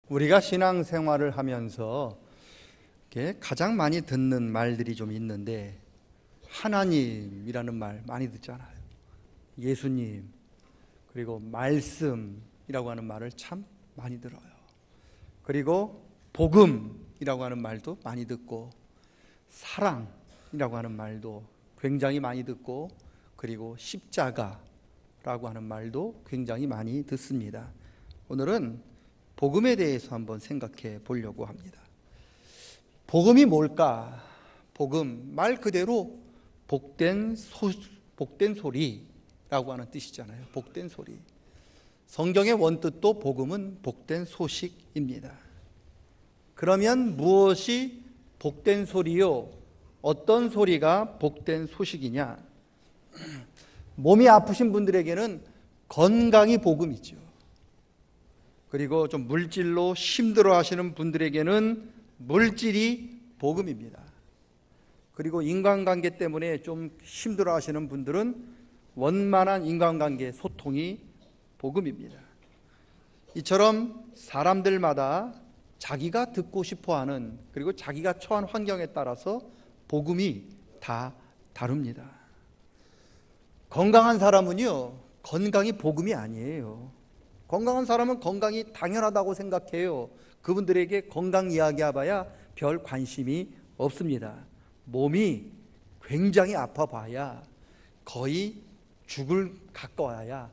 우리가 신앙생활을 하면서 가장 많이 듣는 말들이 좀 있는데, 하나님이라는 말 많이 듣잖아요. 예수님, 그리고 말씀이라고 하는 말을 참 많이 들어요. 그리고 복음이라고 하는 말도 많이 듣고, 사랑이라고 하는 말도 굉장히 많이 듣고, 그리고 십자가라고 하는 말도 굉장히 많이 듣습니다. 오늘은 복음에 대해서 한번 생각해 보려고 합니다. 복음이 뭘까? 복음, 말 그대로 복된 소리라고 하는 뜻이잖아요. 복된 소리. 성경의 원뜻도 복음은 복된 소식입니다. 그러면 무엇이 복된 소리요? 어떤 소리가 복된 소식이냐? 몸이 아프신 분들에게는 건강이 복음이죠. 그리고 좀 물질로 힘들어 하시는 분들에게는 물질이 복음입니다. 그리고 인간관계 때문에 좀 힘들어 하시는 분들은 원만한 인간관계 소통이 복음입니다. 이처럼 사람들마다 자기가 듣고 싶어 하는, 그리고 자기가 처한 환경에 따라서 복음이 다 다릅니다. 건강한 사람은요, 건강이 복음이 아니에요. 건강한 사람은 건강이 당연하다고 생각해요. 그분들에게 건강 이야기해봐야 별 관심이 없습니다. 몸이 굉장히 아파봐야, 거의 죽을 가까워야,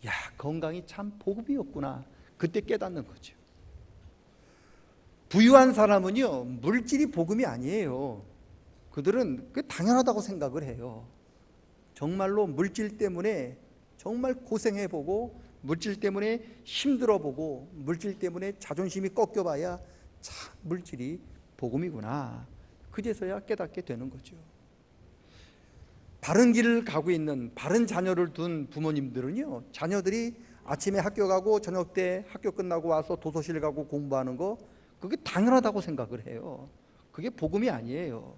야, 건강이 참 복음이었구나, 그때 깨닫는 거죠. 부유한 사람은요, 물질이 복음이 아니에요. 그들은 그 당연하다고 생각을 해요. 정말로 물질 때문에 정말 고생해보고, 물질 때문에 힘들어보고, 물질 때문에 자존심이 꺾여봐야 참 물질이 복음이구나, 그제서야 깨닫게 되는 거죠. 바른 길을 가고 있는 바른 자녀를 둔 부모님들은요, 자녀들이 아침에 학교 가고 저녁 때 학교 끝나고 와서 도서실 가고 공부하는 거, 그게 당연하다고 생각을 해요. 그게 복음이 아니에요.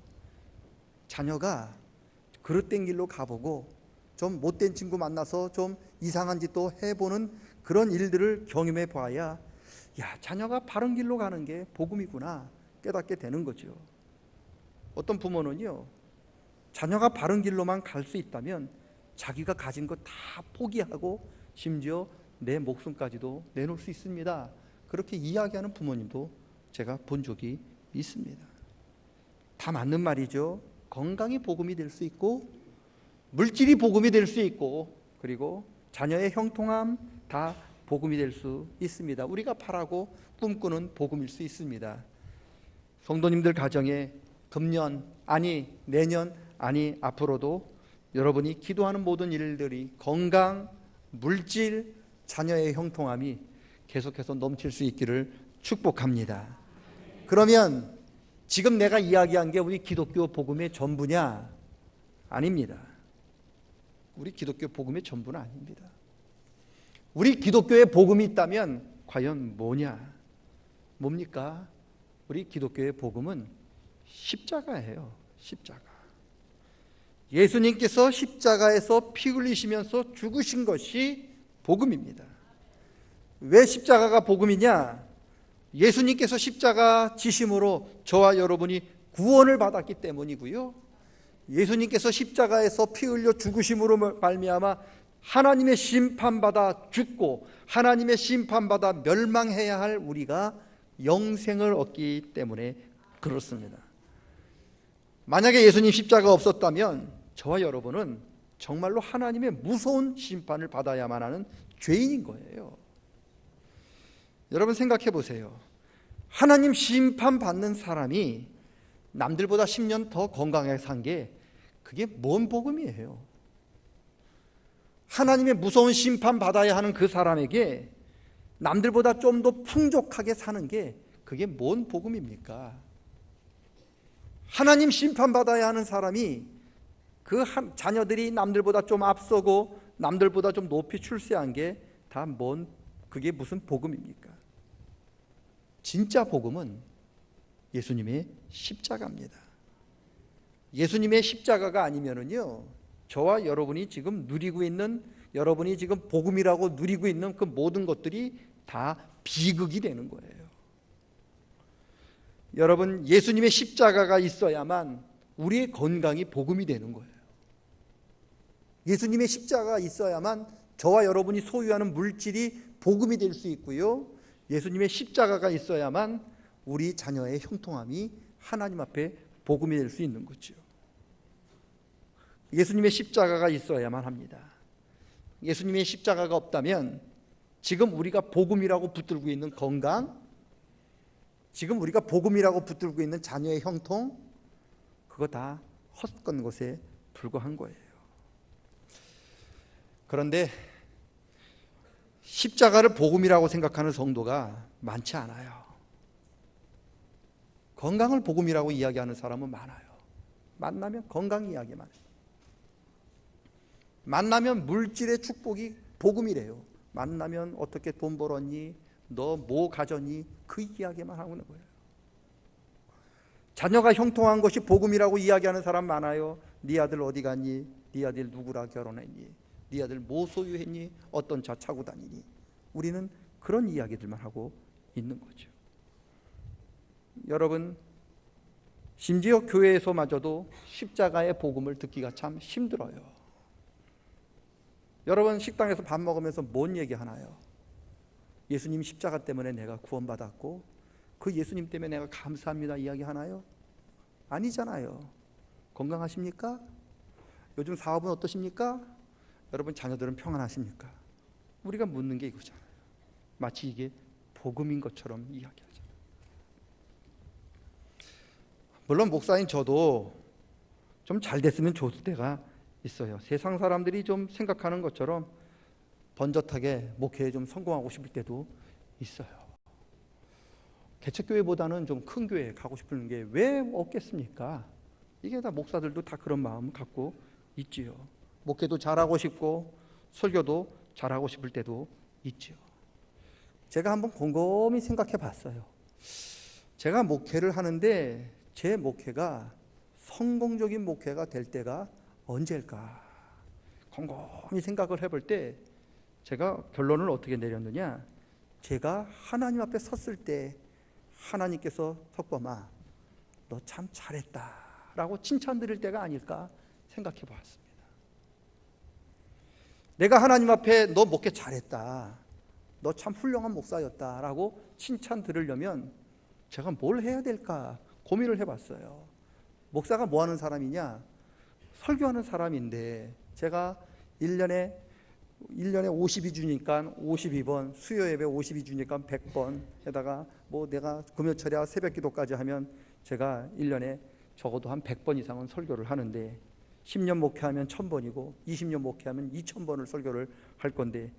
자녀가 그릇된 길로 가보고, 좀 못된 친구 만나서 좀 이상한 짓도 해보는 그런 일들을 경험해 봐야, 야, 자녀가 바른 길로 가는 게 복음이구나 깨닫게 되는 거죠. 어떤 부모는요, 자녀가 바른 길로만 갈 수 있다면 자기가 가진 거 다 포기하고 심지어 내 목숨까지도 내놓을 수 있습니다, 그렇게 이야기하는 부모님도 제가 본 적이 있습니다. 다 맞는 말이죠. 건강이 복음이 될 수 있고, 물질이 복음이 될 수 있고, 그리고 자녀의 형통함 다 복음이 될 수 있습니다. 우리가 바라고 꿈꾸는 복음일 수 있습니다. 성도님들 가정에 금년, 아니 내년, 아니 앞으로도 여러분이 기도하는 모든 일들이 건강, 물질, 자녀의 형통함이 계속해서 넘칠 수 있기를 축복합니다. 그러면 지금 내가 이야기한 게 우리 기독교 복음의 전부냐? 아닙니다. 우리 기독교 복음의 전부는 아닙니다. 우리 기독교에 복음이 있다면 과연 뭐냐? 뭡니까? 우리 기독교의 복음은 십자가예요. 십자가. 예수님께서 십자가에서 피 흘리시면서 죽으신 것이 복음입니다. 왜 십자가가 복음이냐? 예수님께서 십자가 지심으로 저와 여러분이 구원을 받았기 때문이고요, 예수님께서 십자가에서 피 흘려 죽으심으로 말미암아 하나님의 심판받아 죽고 하나님의 심판받아 멸망해야 할 우리가 영생을 얻기 때문에 그렇습니다. 만약에 예수님 십자가 없었다면 저와 여러분은 정말로 하나님의 무서운 심판을 받아야만 하는 죄인인 거예요. 여러분 생각해 보세요. 하나님 심판받는 사람이 남들보다 10년 더 건강하게 산 게, 그게 뭔 복음이에요? 하나님의 무서운 심판 받아야 하는 그 사람에게 남들보다 좀 더 풍족하게 사는 게, 그게 뭔 복음입니까? 하나님 심판 받아야 하는 사람이 그 자녀들이 남들보다 좀 앞서고 남들보다 좀 높이 출세한 게 다 그게 무슨 복음입니까? 진짜 복음은 예수님의 십자가입니다. 예수님의 십자가가 아니면은요, 저와 여러분이 지금 누리고 있는, 여러분이 지금 복음이라고 누리고 있는 그 모든 것들이 다 비극이 되는 거예요. 여러분, 예수님의 십자가가 있어야만 우리의 건강이 복음이 되는 거예요. 예수님의 십자가가 있어야만 저와 여러분이 소유하는 물질이 복음이 될 수 있고요, 예수님의 십자가가 있어야만 우리 자녀의 형통함이 하나님 앞에 복음이 될 수 있는 거죠. 예수님의 십자가가 있어야만 합니다. 예수님의 십자가가 없다면 지금 우리가 복음이라고 붙들고 있는 건강, 지금 우리가 복음이라고 붙들고 있는 자녀의 형통, 그거 다 헛건 것에 불과한 거예요. 그런데 십자가를 복음이라고 생각하는 성도가 많지 않아요. 건강을 복음이라고 이야기하는 사람은 많아요. 만나면 건강 이야기만 해요. 만나면 물질의 축복이 복음이래요. 만나면 어떻게 돈 벌었니? 너 뭐 가졌니? 그 이야기만 하고 있는 거예요. 자녀가 형통한 것이 복음이라고 이야기하는 사람 많아요. 네 아들 어디 갔니? 네 아들 누구랑 결혼했니? 네 아들 뭐 소유했니? 어떤 차 타고 다니니? 우리는 그런 이야기들만 하고 있는 거죠. 여러분, 심지어 교회에서마저도 십자가의 복음을 듣기가 참 힘들어요. 여러분, 식당에서 밥 먹으면서 뭔 얘기 하나요? 예수님 십자가 때문에 내가 구원받았고 그 예수님 때문에 내가 감사합니다 이야기 하나요? 아니잖아요. 건강하십니까? 요즘 사업은 어떠십니까? 여러분, 자녀들은 평안하십니까? 우리가 묻는 게 이거잖아요. 마치 이게 복음인 것처럼 이야기하잖아요. 물론 목사인 저도 좀 잘 됐으면 좋을 때가 있어요. 세상 사람들이 좀 생각하는 것처럼 번젓하게 목회에 좀 성공하고 싶을 때도 있어요. 개척교회보다는 좀 큰 교회에 가고 싶은 게 왜 없겠습니까? 이게 다 목사들도 다 그런 마음 갖고 있지요. 목회도 잘하고 싶고 설교도 잘하고 싶을 때도 있지요. 제가 한번 곰곰이 생각해 봤어요. 제가 목회를 하는데 제 목회가 성공적인 목회가 될 때가 언제일까? 곰곰이 생각을 해볼 때 제가 결론을 어떻게 내렸느냐, 제가 하나님 앞에 섰을 때 하나님께서 석범아 너 참 잘했다 라고 칭찬 드릴 때가 아닐까 생각해 보았습니다. 내가 하나님 앞에 너 목회 잘했다, 너 참 훌륭한 목사였다 라고 칭찬 들으려면 제가 뭘 해야 될까 고민을 해봤어요. 목사가 뭐 하는 사람이냐? 설교하는 사람인데 제가 1년에 52주니까 52번, 수요 예배 52주니까 100번 에다가 뭐 내가 금요철야 새벽 기도까지 하면 제가 1년에 적어도 한 100번 이상은 설교를 하는데 10년 목회하면 1000번이고 20년 목회하면 2000번을 설교를 할 건데,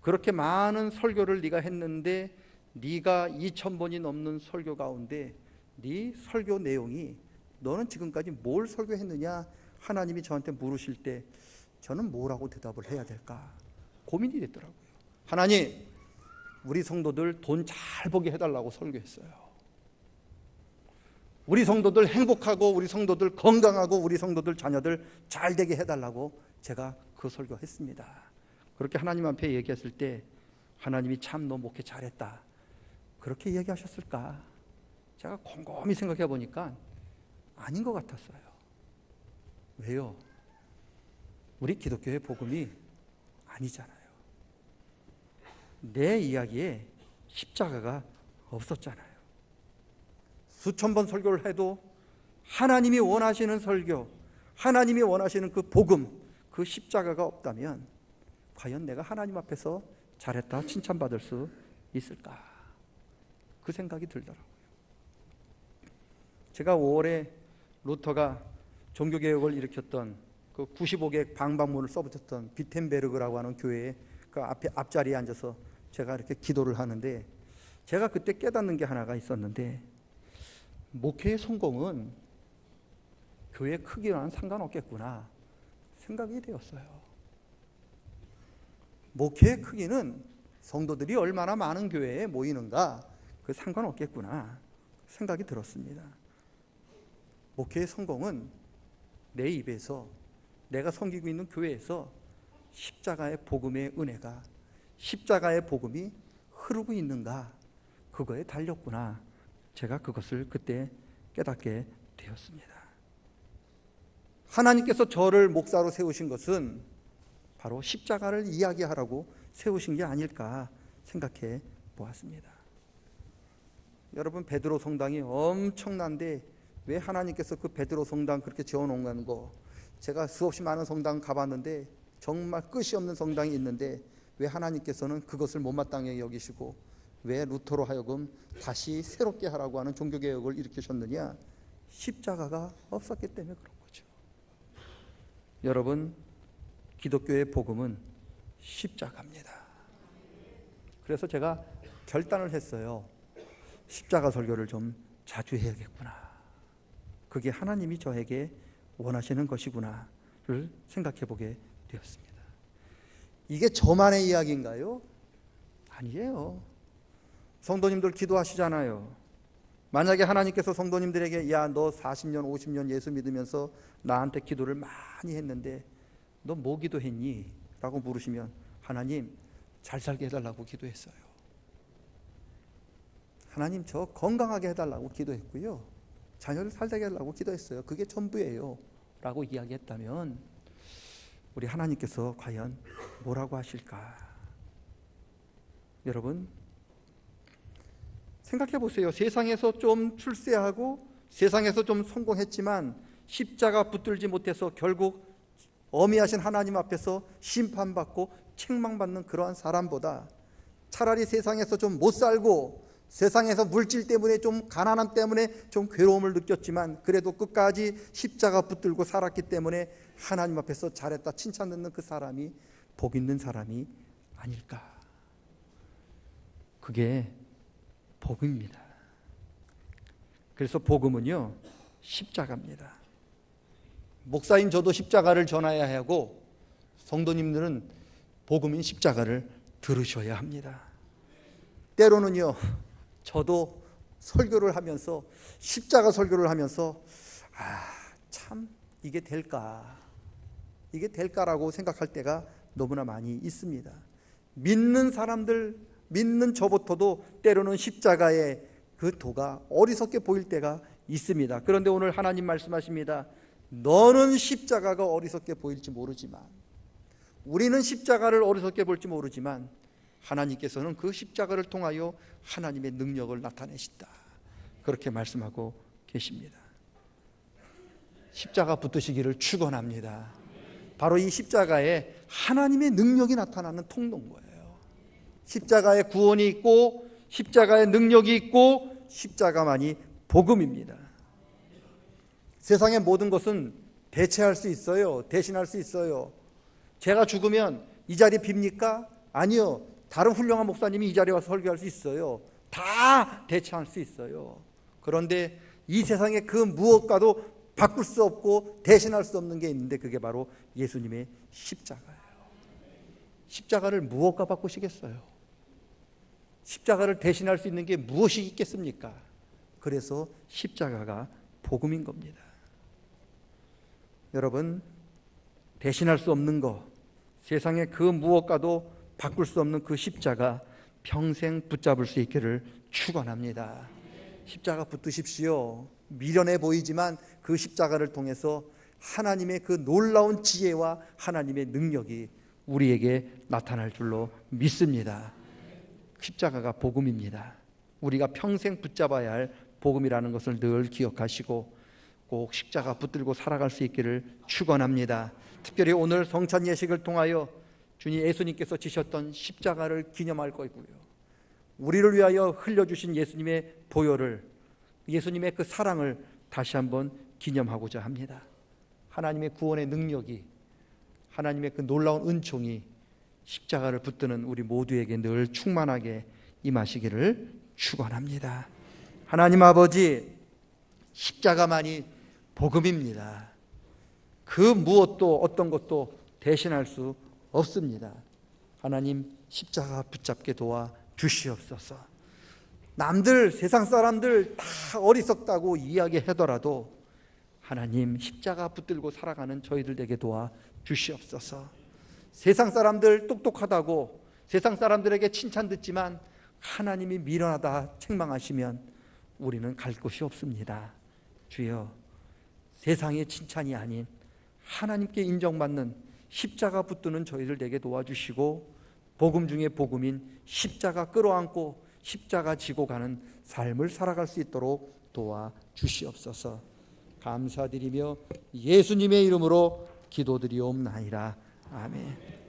그렇게 많은 설교를 네가 했는데 네가 2000번이 넘는 설교 가운데 네 설교 내용이 너는 지금까지 뭘 설교했느냐 하나님이 저한테 물으실 때 저는 뭐라고 대답을 해야 될까 고민이 됐더라고요. 하나님, 우리 성도들 돈 잘 벌게 해달라고 설교했어요. 우리 성도들 행복하고 우리 성도들 건강하고 우리 성도들 자녀들 잘 되게 해달라고 제가 그 설교했습니다. 그렇게 하나님 앞에 얘기했을 때 하나님이 참 너 목회 잘했다 그렇게 얘기하셨을까? 제가 곰곰이 생각해 보니까 아닌 것 같았어요. 왜요? 우리 기독교의 복음이 아니잖아요. 내 이야기에 십자가가 없었잖아요. 수천 번 설교를 해도 하나님이 원하시는 설교, 하나님이 원하시는 그 복음, 그 십자가가 없다면 과연 내가 하나님 앞에서 잘했다 칭찬받을 수 있을까? 그 생각이 들더라고요. 제가 5월에 루터가 종교개혁을 일으켰던 그 95개 방방문을 써붙였던 비텐베르그라고 하는 교회에 그 앞자리에 앉아서 제가 이렇게 기도를 하는데 제가 그때 깨닫는 게 하나가 있었는데, 목회의 성공은 교회 크기와는 상관없겠구나 생각이 되었어요. 목회의 크기는 성도들이 얼마나 많은 교회에 모이는가 그 상관없겠구나 생각이 들었습니다. 목회의 성공은 내 입에서 내가 섬기고 있는 교회에서 십자가의 복음의 은혜가, 십자가의 복음이 흐르고 있는가 그거에 달렸구나 제가 그것을 그때 깨닫게 되었습니다. 하나님께서 저를 목사로 세우신 것은 바로 십자가를 이야기하라고 세우신 게 아닐까 생각해 보았습니다. 여러분, 베드로 성당이 엄청난데 왜 하나님께서 그 베드로 성당 그렇게 지어놓은 거, 제가 수없이 많은 성당 가봤는데 정말 끝이 없는 성당이 있는데 왜 하나님께서는 그것을 못마땅하게 여기시고 왜 루터로 하여금 다시 새롭게 하라고 하는 종교개혁을 일으키셨느냐? 십자가가 없었기 때문에 그런 거죠. 여러분, 기독교의 복음은 십자가입니다. 그래서 제가 결단을 했어요. 십자가 설교를 좀 자주 해야겠구나. 그게 하나님이 저에게 원하시는 것이구나를 생각해 보게 되었습니다. 이게 저만의 이야기인가요? 아니에요. 성도님들 기도하시잖아요. 만약에 하나님께서 성도님들에게 야, 너 40년 50년 예수 믿으면서 나한테 기도를 많이 했는데 너 뭐 기도했니? 라고 물으시면 하나님 잘 살게 해달라고 기도했어요. 하나님 저 건강하게 해달라고 기도했고요. 자녀를 살게 해달라고 기도했어요. 그게 전부예요. 라고 이야기했다면 우리 하나님께서 과연 뭐라고 하실까? 여러분, 생각해 보세요. 세상에서 좀 출세하고 세상에서 좀 성공했지만 십자가 붙들지 못해서 결국 어미하신 하나님 앞에서 심판받고 책망받는 그러한 사람보다 차라리 세상에서 좀 못 살고 세상에서 물질 때문에 좀 가난함 때문에 좀 괴로움을 느꼈지만 그래도 끝까지 십자가 붙들고 살았기 때문에 하나님 앞에서 잘했다 칭찬 듣는 그 사람이 복 있는 사람이 아닐까? 그게 복음입니다. 그래서 복음은요, 십자가입니다. 목사인 저도 십자가를 전해야 하고 성도님들은 복음인 십자가를 들으셔야 합니다. 때로는요, 저도 설교를 하면서 십자가 설교를 하면서 참 이게 될까라고 생각할 때가 너무나 많이 있습니다. 믿는 사람들, 믿는 저부터도 때로는 십자가의 그 도가 어리석게 보일 때가 있습니다. 그런데 오늘 하나님 말씀하십니다. 너는 십자가가 어리석게 보일지 모르지만, 우리는 십자가를 어리석게 볼지 모르지만 하나님께서는 그 십자가를 통하여 하나님의 능력을 나타내신다. 그렇게 말씀하고 계십니다. 십자가 붙드시기를 축원합니다. 바로 이 십자가에 하나님의 능력이 나타나는 통로인 거예요. 십자가에 구원이 있고 십자가에 능력이 있고 십자가만이 복음입니다. 세상의 모든 것은 대체할 수 있어요. 대신할 수 있어요. 제가 죽으면 이 자리 빕니까? 아니요. 다른 훌륭한 목사님이 이 자리에 와서 설교할 수 있어요. 다 대체할 수 있어요. 그런데 이 세상에 그 무엇과도 바꿀 수 없고 대신할 수 없는 게 있는데 그게 바로 예수님의 십자가예요. 십자가를 무엇과 바꾸시겠어요? 십자가를 대신할 수 있는 게 무엇이 있겠습니까? 그래서 십자가가 복음인 겁니다. 여러분, 대신할 수 없는 것, 세상의 그 무엇과도 바꿀 수 없는 그 십자가 평생 붙잡을 수 있기를 축원합니다. 십자가 붙드십시오. 미련해 보이지만 그 십자가를 통해서 하나님의 그 놀라운 지혜와 하나님의 능력이 우리에게 나타날 줄로 믿습니다. 십자가가 복음입니다. 우리가 평생 붙잡아야 할 복음이라는 것을 늘 기억하시고 꼭 십자가 붙들고 살아갈 수 있기를 축원합니다. 특별히 오늘 성찬 예식을 통하여 주님 예수님께서 지셨던 십자가를 기념할 거고요. 우리를 위하여 흘려주신 예수님의 보혈을, 예수님의 그 사랑을 다시 한번 기념하고자 합니다. 하나님의 구원의 능력이, 하나님의 그 놀라운 은총이 십자가를 붙드는 우리 모두에게 늘 충만하게 임하시기를 축원합니다. 하나님 아버지, 십자가만이 복음입니다. 그 무엇도 어떤 것도 대신할 수 없습니다. 하나님, 십자가 붙잡게 도와 주시옵소서. 남들, 세상 사람들 다 어리석다고 이야기하더라도 하나님, 십자가 붙들고 살아가는 저희들에게 도와 주시옵소서. 세상 사람들 똑똑하다고 세상 사람들에게 칭찬 듣지만 하나님이 미련하다 책망하시면 우리는 갈 곳이 없습니다. 주여, 세상의 칭찬이 아닌 하나님께 인정받는 십자가 붙드는 저희들 되게 도와주시고, 복음 중에 복음인 십자가 끌어안고 십자가 지고 가는 삶을 살아갈 수 있도록 도와주시옵소서. 감사드리며 예수님의 이름으로 기도드리옵나이다. 아멘.